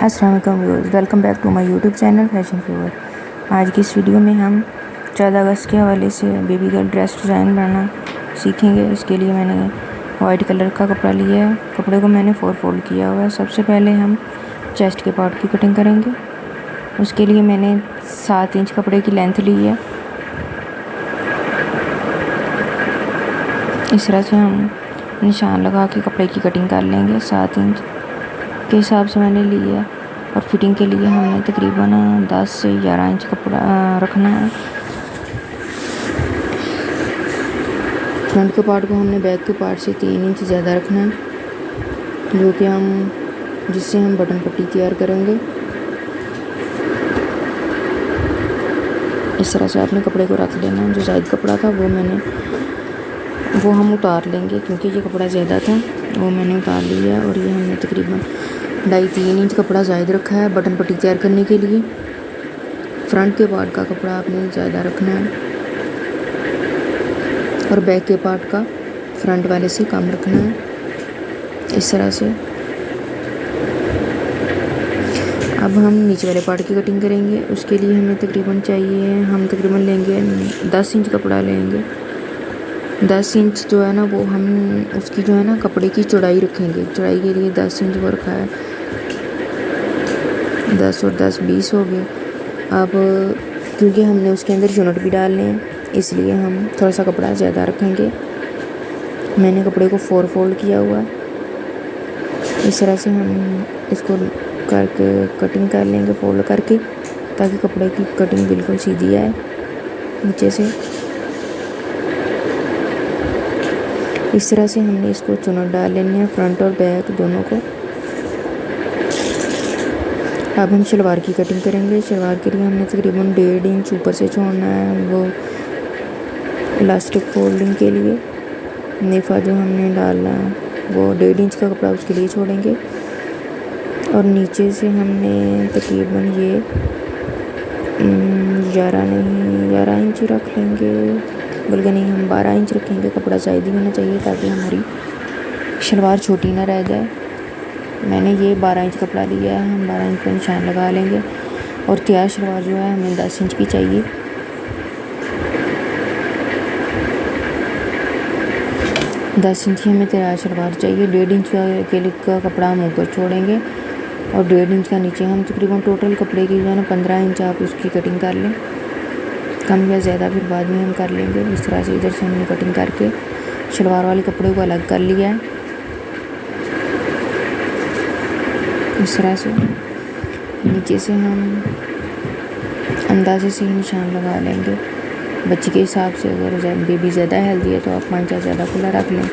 अस्सलाम वालेकुम viewers, welcome back to my YouTube channel fashion fever. आज की इस वीडियो में हम 14 अगस्त के हवाले से बेबी गर्ल ड्रेस डिज़ाइन बनाना सीखेंगे। इसके लिए मैंने वाइट कलर का कपड़ा लिया है। कपड़े को मैंने 4 फोल्ड किया हुआ है। सबसे पहले हम चेस्ट के पार्ट की कटिंग करेंगे। उसके लिए मैंने 7 इंच कपड़े की लेंथ ली है। इस तरह से हम निशान लगा के कपड़े की कटिंग कर लेंगे। 7 इंच के हिसाब से मैंने ली है और फिटिंग के लिए हमने तकरीबन 10 से 11 इंच कपड़ा रखना है। फ्रंट के पार्ट को हमने बैक के पार्ट से 3 इंच ज़्यादा रखना है, जो कि जिससे हम बटन पट्टी तैयार करेंगे। इस तरह से आपने कपड़े को रख लेना। जो ज़ायद कपड़ा था वो हम उतार लेंगे, क्योंकि ये कपड़ा ज़्यादा था, वो मैंने उतार लिया। और ये हमने तकरीबन 2.5-3 इंच कपड़ा ज़ायद रखा है बटन पट्टी तैयार करने के लिए। फ्रंट के पार्ट का कपड़ा आपने ज़्यादा रखना है और बैक के पार्ट का फ्रंट वाले से कम रखना है। इस तरह से अब हम नीचे वाले पार्ट की कटिंग करेंगे। उसके लिए हमें हम तकरीबन लेंगे 10 इंच कपड़ा लेंगे। 10 इंच जो है ना, वो हम उसकी जो है ना कपड़े की चौड़ाई रखेंगे। चौड़ाई के लिए 10 इंच वो रखा है। 10 और 10 20 हो गए। अब क्योंकि हमने उसके अंदर चुनट भी डालने हैं, इसलिए हम थोड़ा सा कपड़ा ज़्यादा रखेंगे। मैंने कपड़े को 4 फोल्ड किया हुआ है। इस तरह से हम इसको करके कटिंग कर लेंगे, फोल्ड करके, ताकि कपड़े की कटिंग बिल्कुल सीधी आए नीचे से। इस तरह से हमने इसको चुनट डाल लेनी है, फ्रंट और बैक दोनों को। अब हम शलवार की कटिंग करेंगे। शलवार के लिए हमने तकरीबन 1.5 इंच ऊपर से छोड़ना है, वो इलास्टिक फोल्डिंग के लिए। नेफा जो हमने डालना है वो 1.5 इंच का कपड़ा उसके लिए छोड़ेंगे। और नीचे से हमने तकरीबन ये 11 इंच रख लेंगे, बल्कि नहीं, हम 12 इंच रखेंगे। कपड़ा ज़्यादा ही होना चाहिए ताकि हमारी शलवार छोटी ना रह जाए। मैंने ये 12 इंच कपड़ा लिया है, हम 12 इंच पर निशान लगा लेंगे। और तैयार शलवार जो है हमें 10 इंच की चाहिए। दस इंच की हमें तैयार शलवार चाहिए। 1.5 इंच का कपड़ा हम ऊपर छोड़ेंे और 1.5 इंच का नीचे। हम तकरीबन टोटल कपड़े की जो है ना 15 इंच आप उसकी कटिंग कर लें। कम या ज़्यादा फिर बाद में हम कर लेंगे। इस तरह से इधर से हमने कटिंग करके शलवार वाले कपड़े को अलग कर लिया है। इस तरह से नीचे से हम अंदाजे से ही निशान लगा लेंगे बच्ची के हिसाब से। अगर बेबी ज़्यादा हेल्दी है तो आप 5 इंच ज़्यादा खुला रख लें।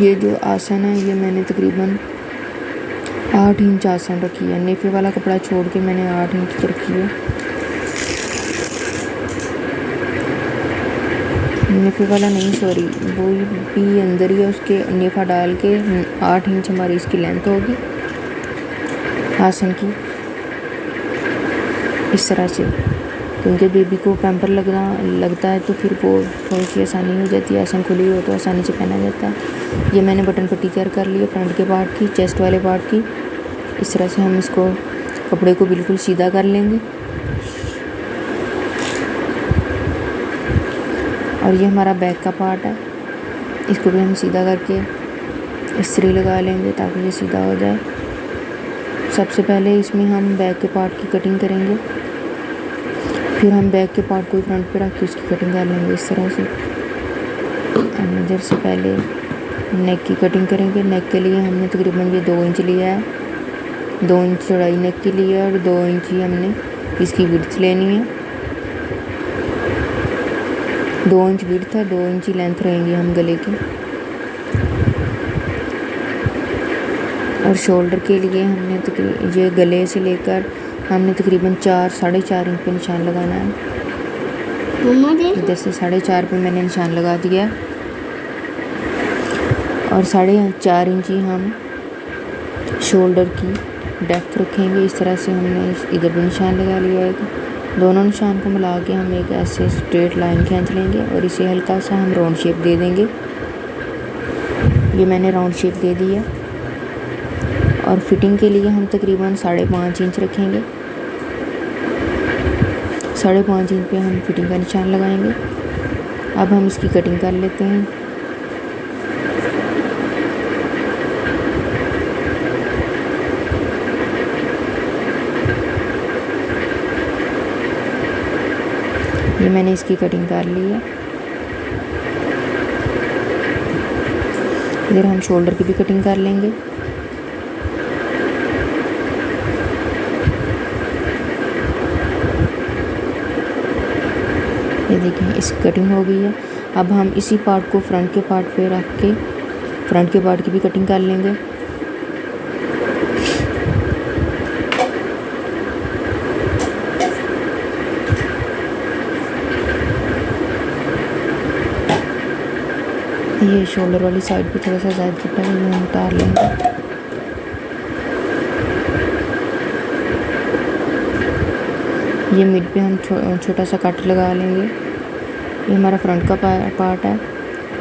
ये जो आसन है ये मैंने तकरीबन 8 इंच आसन रखी है। नेफे वाला कपड़ा छोड़ के मैंने 8 इंच रखी है। नेफे वाला नहीं, सॉरी, वो भी अंदर ही है, उसके नेफा डाल के 8 इंच हमारी इसकी लेंथ होगी आसन की। इस तरह से, क्योंकि बेबी को पैम्पर लगता है तो फिर वो थोड़ी सी आसानी हो जाती है। आसन खुली हो तो आसानी से पहना जाता है। ये मैंने बटन पट्टी तैयार कर ली है फ्रंट के पार्ट की, चेस्ट वाले पार्ट की। इस तरह से हम इसको कपड़े को बिल्कुल सीधा कर लेंगे। और ये हमारा बैक का पार्ट है, इसको भी हम सीधा करके इस्त्री लगा लेंगे ताकि ये सीधा हो जाए। सबसे पहले इसमें हम बैक के पार्ट की कटिंग करेंगे, फिर हम बैक के पार्ट को फ्रंट पे रख के उसकी कटिंग कर लेंगे। इस तरह से हम इधर से पहले नेक की कटिंग करेंगे। नेक के लिए हमने तकरीबन ये 2 इंच लिया है। 2 इंच चौड़ाई नेक की ली है और 2 इंच ही हमने इसकी विड्थ लेनी है। 2 इंच विड्थ है, 2 इंच ही लेंथ रहेंगी हम गले की। और शोल्डर के लिए हमने ये गले से लेकर हमने तकरीबन 4-4.5 इंच पे निशान लगाना है। इधर से 4.5 पे मैंने निशान लगा दिया और 4.5 इंच ही हम शोल्डर की डेप्थ रखेंगे। इस तरह से हमने इधर भी निशान लगा लिया है। दोनों निशान को मिला के हम एक ऐसे स्ट्रेट लाइन खींच लेंगे और इसे हल्का सा हम राउंड शेप दे देंगे। ये मैंने राउंड शेप दे दी है। और फिटिंग के लिए हम तकरीबन 5.5 इंच रखेंगे। 5.5 इंच पे हम फिटिंग का निशान लगाएंगे। अब हम इसकी कटिंग कर लेते हैं। ये मैंने इसकी कटिंग कर ली है। इधर हम शोल्डर की भी कटिंग कर लेंगे। ये देखें, इसकी कटिंग हो गई है। अब हम इसी पार्ट को फ्रंट के पार्ट पे रख के फ्रंट के पार्ट की भी कटिंग कर लेंगे। ये शोल्डर वाली साइड पे थोड़ा सा ज़्यादा कपड़ा है, ये हम उतार लेंगे। ये मिड पे हम छोटा सा कट लगा लेंगे। ये हमारा फ्रंट का पार्ट है।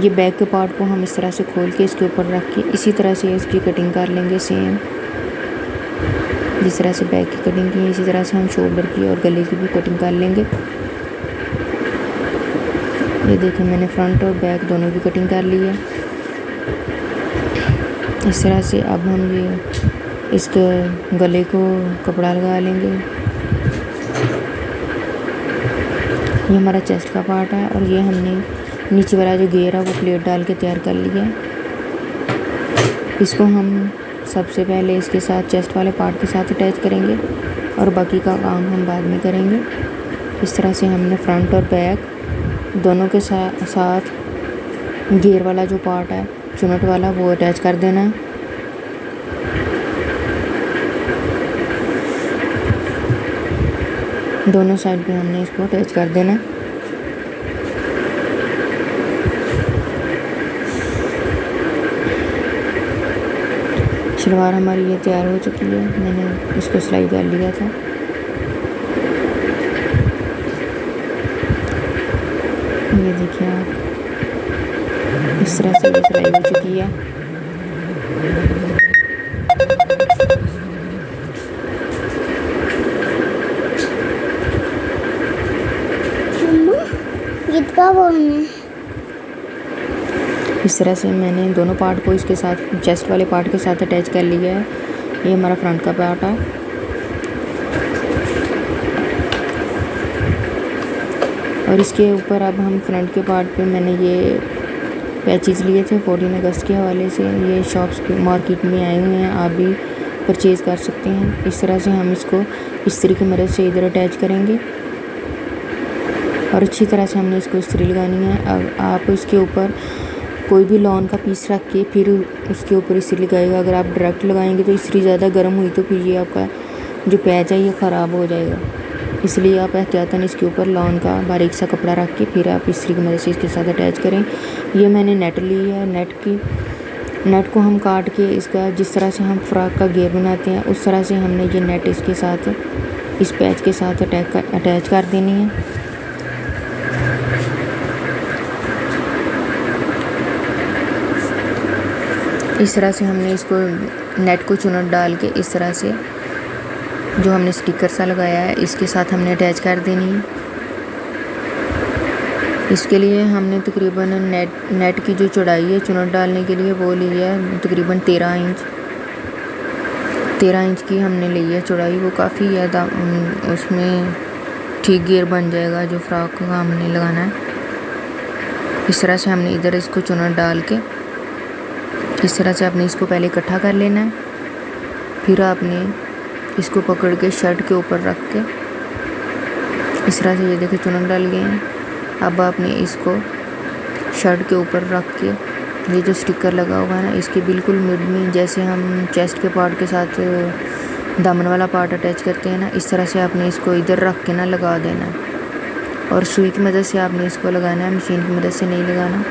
ये बैक के पार्ट को हम इस तरह से खोल के इसके ऊपर रख के इसी तरह से इसकी कटिंग कर लेंगे। सेम जिस तरह से बैक की कटिंग की है इसी तरह से हम शोल्डर की और गले की भी कटिंग कर लेंगे। ये देखें, मैंने फ्रंट और बैक दोनों की कटिंग कर ली है। इस तरह से अब हम ये इसके गले को कपड़ा लगा लेंगे। ये हमारा चेस्ट का पार्ट है और ये हमने नीचे वाला जो घेर है वो प्लेट डाल के तैयार कर लिया है। इसको हम सबसे पहले इसके साथ चेस्ट वाले पार्ट के साथ अटैच करेंगे और बाकी का काम हम बाद में करेंगे। इस तरह से हमने फ्रंट और बैक दोनों के साथ घेर वाला जो पार्ट है चुनट वाला वो अटैच कर देना है। दोनों साइड पे हमने इसको अटैच कर देना है। शलवार हमारी ये तैयार हो चुकी है। मैंने इसको सिलाई कर लिया था। ये देखिए आप, इस तरह से ये सिलाई हो चुकी है। इस तरह से मैंने दोनों पार्ट को इसके साथ चेस्ट वाले पार्ट के साथ अटैच कर लिया है। ये हमारा फ्रंट का पार्ट है। और इसके ऊपर अब हम फ्रंट के पार्ट पे मैंने ये पैचेस लिए थे 14 अगस्त के हवाले से। ये शॉप्स पे मार्केट में आए हुए हैं, आप भी परचेज़ कर सकते हैं। इस तरह से हम इसको इस्त्री की मदद से इधर अटैच करेंगे और अच्छी तरह से हमने इसको इस्त्री लगानी है। अब आप इसके ऊपर कोई भी लॉन का पीस रख के फिर उसके ऊपर इस्त्री लगाएगा। अगर आप डायरेक्ट लगाएंगे तो इस्त्री ज़्यादा गर्म हुई तो फिर ये आपका जो पैच है ये ख़राब हो जाएगा। इसलिए आप एहतियातन इसके ऊपर लॉन का बारीक सा कपड़ा रख के फिर आप इस्त्री की मदद से इसके साथ अटैच करें। ये मैंने नेट ली है। नेट को हम काट के इसका जिस तरह से हम फ्रॉक का घेर बनाते हैं उस तरह से हमने ये नेट इसके साथ इस पैच के साथ अटैच कर देनी है। इस तरह से हमने इसको नेट को चुनट डाल के इस तरह से जो हमने स्टिकर सा लगाया है इसके साथ हमने अटैच कर देनी है। इसके लिए हमने तकरीबन नेट की जो चौड़ाई है चुनट डालने के लिए वो ली है तकरीबन 13 इंच की हमने ली है चौड़ाई। वो काफ़ी ज़्यादा उसमें ठीक घेर बन जाएगा जो फ्रॉक का हमने लगाना है। इस तरह से हमने इधर इसको चुनट डाल के इस तरह से आपने इसको पहले इकट्ठा कर लेना है। फिर आपने इसको पकड़ के शर्ट के ऊपर रख के इस तरह से ये देखिए चुनट डाल गए हैं। अब आपने इसको शर्ट के ऊपर रख के ये जो स्टिकर लगा हुआ है ना इसके बिल्कुल मिड में जैसे हम चेस्ट के पार्ट के साथ दामन वाला पार्ट अटैच करते हैं ना इस तरह से आपने इसको इधर रख के ना लगा देना है। और सुई की मदद से आपने इसको लगाना है, मशीन की मदद से नहीं लगाना।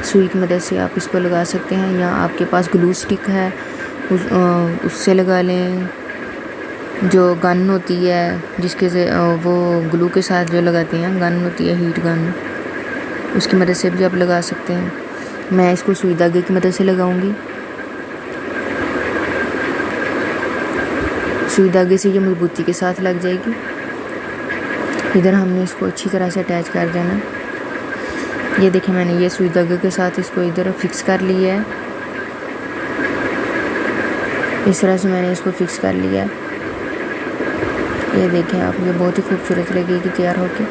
सुई की मदद से आप इसको लगा सकते हैं या आपके पास ग्लू स्टिक है उससे लगा लें। जो गन होती है जिसके से वो ग्लू के साथ जो लगाते हैं गन होती है हीट गन, उसकी मदद से भी आप लगा सकते हैं। मैं इसको सुई धागे की मदद से लगाऊंगी। सुई धागे से ये मजबूती के साथ लग जाएगी। इधर हमने इसको अच्छी तरह से अटैच कर देना। ये देखिए मैंने ये सुई धागे के साथ इसको इधर फिक्स कर लिया है। इस तरह से मैंने इसको फिक्स कर लिया है। ये देखें आप, ये बहुत ही खूबसूरत लगेगी तैयार होके।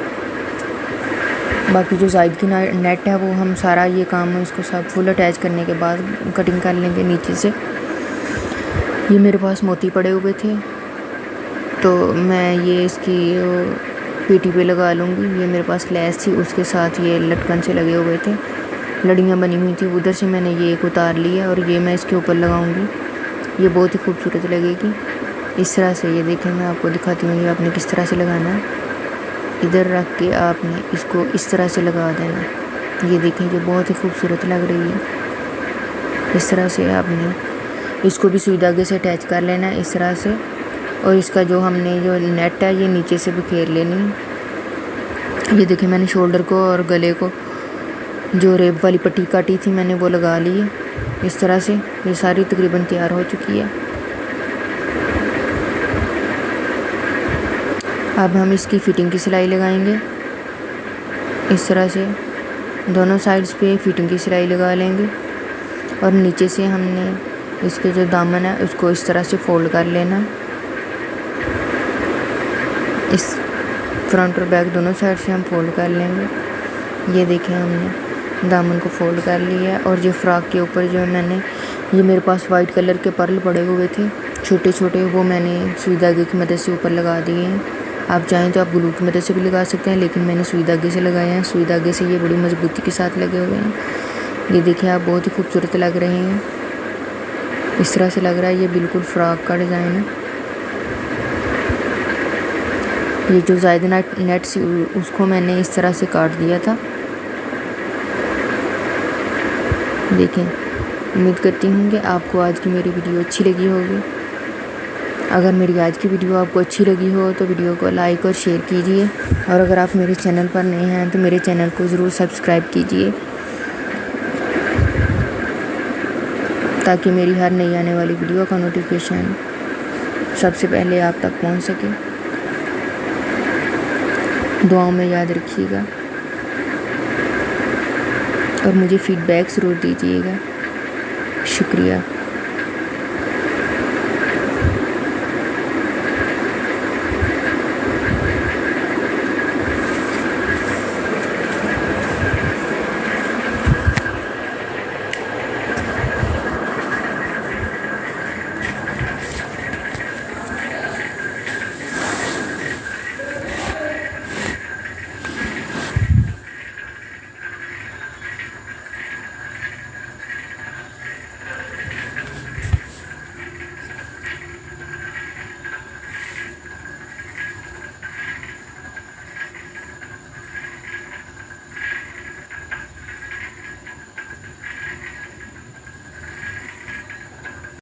बाकी जो साइड की नेट है वो हम सारा ये काम इसको सब फुल अटैच करने के बाद कटिंग कर लेंगे नीचे से। ये मेरे पास मोती पड़े हुए थे तो मैं ये इसकी पीठी पे लगा लूँगी। ये मेरे पास लेस थी, उसके साथ ये लटकन से लगे हुए थे, लड़ियाँ बनी हुई थी, उधर से मैंने ये एक उतार लिया और ये मैं इसके ऊपर लगाऊंगी। ये बहुत ही खूबसूरत लगेगी इस तरह से। ये देखें मैं आपको दिखाती हूँ ये आपने किस तरह से लगाना है। इधर रख के आपने इसको इस तरह से लगा देना। ये देखें ये बहुत ही खूबसूरत लग रही है। इस तरह से आपने इसको भी सुई धागे से अटैच कर लेना है इस तरह से। और इसका जो हमने जो नेट है ये नीचे से बिखेर लेनी है। ये देखिए मैंने शोल्डर को और गले को जो रेप वाली पट्टी काटी थी मैंने वो लगा ली है इस तरह से। ये सारी तकरीबन तैयार हो चुकी है। अब हम इसकी फिटिंग की सिलाई लगाएंगे इस तरह से। दोनों साइड्स पे फिटिंग की सिलाई लगा लेंगे और नीचे से हमने इसके जो दामन है उसको इस तरह से फोल्ड कर लेना। इस फ्रंट और बैक दोनों साइड से हम फोल्ड कर लेंगे। ये देखें हमने दामन को फोल्ड कर लिया है। और ये फ्रॉक के ऊपर जो मैंने ये मेरे पास वाइट कलर के पर्ल पड़े हुए थे छोटे छोटे, वो मैंने सुई धागे की मदद से ऊपर लगा दिए हैं। आप चाहें तो आप ग्लू की मदद से भी लगा सकते हैं, लेकिन मैंने सुई धागे से लगाए हैं। सुई धागे से ये बड़ी मजबूती के साथ लगे हुए हैं। ये देखिए आप बहुत ही खूबसूरत लग रहे हैं। इस तरह से लग रहा है ये बिल्कुल फ्रॉक का डिज़ाइन है। ये जो ज़ायदा नेट सी उसको मैंने इस तरह से काट दिया था। देखें, उम्मीद करती हूँ कि आपको आज की मेरी वीडियो अच्छी लगी होगी। अगर मेरी आज की वीडियो आपको अच्छी लगी हो तो वीडियो को लाइक और शेयर कीजिए। और अगर आप मेरे चैनल पर नए हैं तो मेरे चैनल को ज़रूर सब्सक्राइब कीजिए ताकि मेरी हर नई आने वाली वीडियो का नोटिफिकेशन सबसे पहले आप तक पहुंच सके। दुआओं में याद रखिएगा और मुझे फीडबैक ज़रूर दीजिएगा। शुक्रिया।